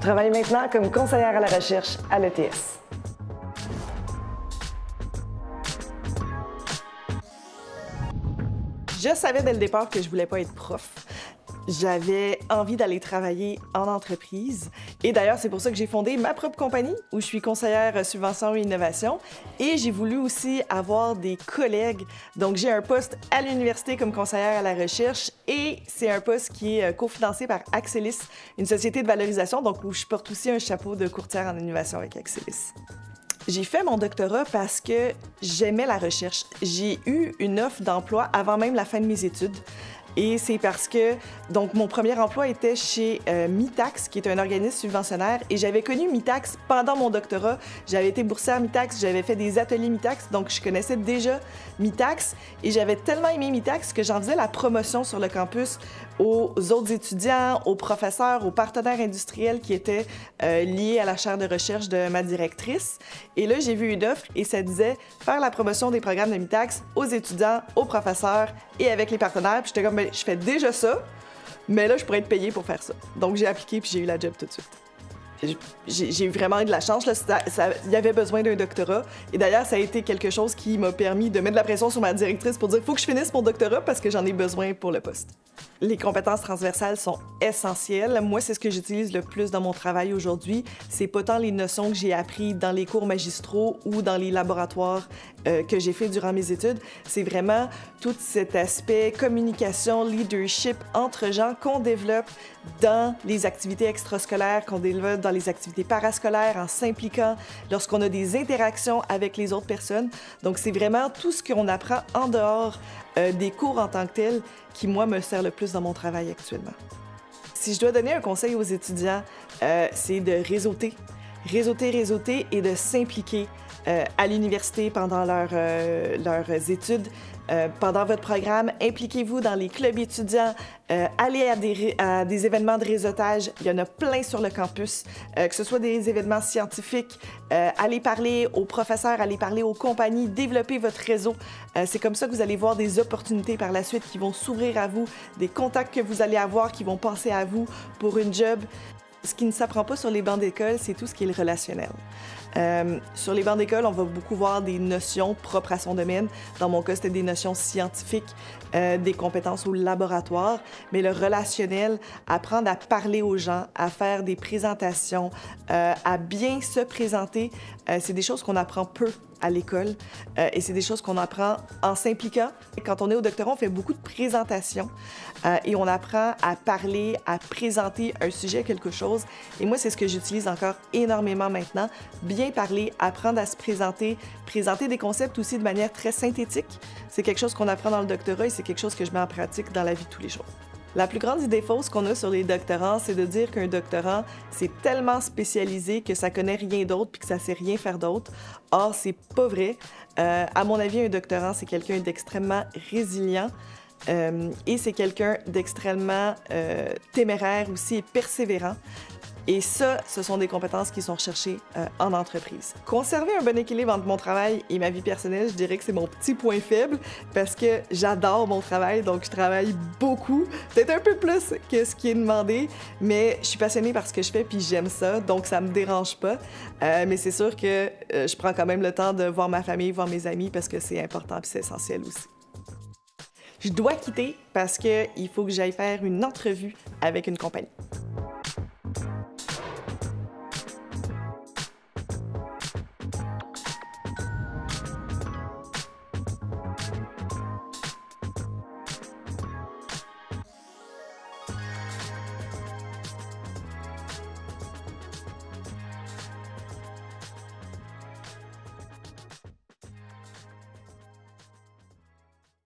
travaille maintenant comme conseillère à la recherche à l'ETS. Je savais dès le départ que je voulais pas être prof. J'avais envie d'aller travailler en entreprise. Et d'ailleurs, c'est pour ça que j'ai fondé ma propre compagnie où je suis conseillère subvention et innovation. Et j'ai voulu aussi avoir des collègues. Donc, j'ai un poste à l'université comme conseillère à la recherche et c'est un poste qui est cofinancé par Axelis, une société de valorisation, donc où je porte aussi un chapeau de courtière en innovation avec Axelis. J'ai fait mon doctorat parce que j'aimais la recherche. J'ai eu une offre d'emploi avant même la fin de mes études. Et c'est parce que, donc, mon premier emploi était chez Mitax, qui est un organisme subventionnaire, et j'avais connu Mitax pendant mon doctorat. J'avais été boursière Mitax, j'avais fait des ateliers Mitax, donc je connaissais déjà Mitax, et j'avais tellement aimé Mitax que j'en faisais la promotion sur le campus aux autres étudiants, aux professeurs, aux partenaires industriels qui étaient liés à la chaire de recherche de ma directrice. Et là, j'ai vu une offre et ça disait faire la promotion des programmes de Mitax aux étudiants, aux professeurs et avec les partenaires. Puis j'étais comme, je fais déjà ça, mais là, je pourrais être payée pour faire ça. Donc, j'ai appliqué puis j'ai eu la job tout de suite. J'ai vraiment eu de la chance. Il y avait besoin d'un doctorat. Et d'ailleurs, ça a été quelque chose qui m'a permis de mettre de la pression sur ma directrice pour dire « faut que je finisse mon doctorat parce que j'en ai besoin pour le poste ». Les compétences transversales sont essentielles. Moi, c'est ce que j'utilise le plus dans mon travail aujourd'hui. C'est pas tant les notions que j'ai apprises dans les cours magistraux ou dans les laboratoires que j'ai fait durant mes études. C'est vraiment tout cet aspect communication, leadership entre gens qu'on développe dans les activités extrascolaires, qu'on développe dans les activités parascolaires, en s'impliquant lorsqu'on a des interactions avec les autres personnes. Donc, c'est vraiment tout ce qu'on apprend en dehors des cours en tant que tels qui, moi, me sert le plus dans mon travail actuellement. Si je dois donner un conseil aux étudiants, c'est de réseauter. Réseauter et de s'impliquer à l'université pendant leurs études. Pendant votre programme, impliquez-vous dans les clubs étudiants, allez à des événements de réseautage, il y en a plein sur le campus, que ce soit des événements scientifiques, allez parler aux professeurs, allez parler aux compagnies, développez votre réseau. C'est comme ça que vous allez voir des opportunités par la suite qui vont s'ouvrir à vous, des contacts que vous allez avoir qui vont penser à vous pour une job. Ce qui ne s'apprend pas sur les bancs d'école, c'est tout ce qui est le relationnel. Sur les bancs d'école, on va beaucoup voir des notions propres à son domaine. Dans mon cas, c'était des notions scientifiques, des compétences au laboratoire. Mais le relationnel, apprendre à parler aux gens, à faire des présentations, à bien se présenter, c'est des choses qu'on apprend peu à l'école et c'est des choses qu'on apprend en s'impliquant. Quand on est au doctorat, on fait beaucoup de présentations et on apprend à parler, à présenter un sujet, quelque chose. Et moi, c'est ce que j'utilise encore énormément maintenant. Bien parler, apprendre à se présenter, présenter des concepts aussi de manière très synthétique. C'est quelque chose qu'on apprend dans le doctorat et c'est quelque chose que je mets en pratique dans la vie de tous les jours. La plus grande idée fausse qu'on a sur les doctorants, c'est de dire qu'un doctorant, c'est tellement spécialisé que ça connaît rien d'autre puis que ça sait rien faire d'autre. Or, c'est pas vrai. À mon avis, un doctorant, c'est quelqu'un d'extrêmement résilient et c'est quelqu'un d'extrêmement téméraire aussi et persévérant. Et ça, ce sont des compétences qui sont recherchées en entreprise. Conserver un bon équilibre entre mon travail et ma vie personnelle, je dirais que c'est mon petit point faible parce que j'adore mon travail, donc je travaille beaucoup, peut-être un peu plus que ce qui est demandé, mais je suis passionnée par ce que je fais puis j'aime ça, donc ça me dérange pas. Mais c'est sûr que je prends quand même le temps de voir ma famille, voir mes amis parce que c'est important puis c'est essentiel aussi. Je dois quitter parce qu'il faut que j'aille faire une entrevue avec une compagnie.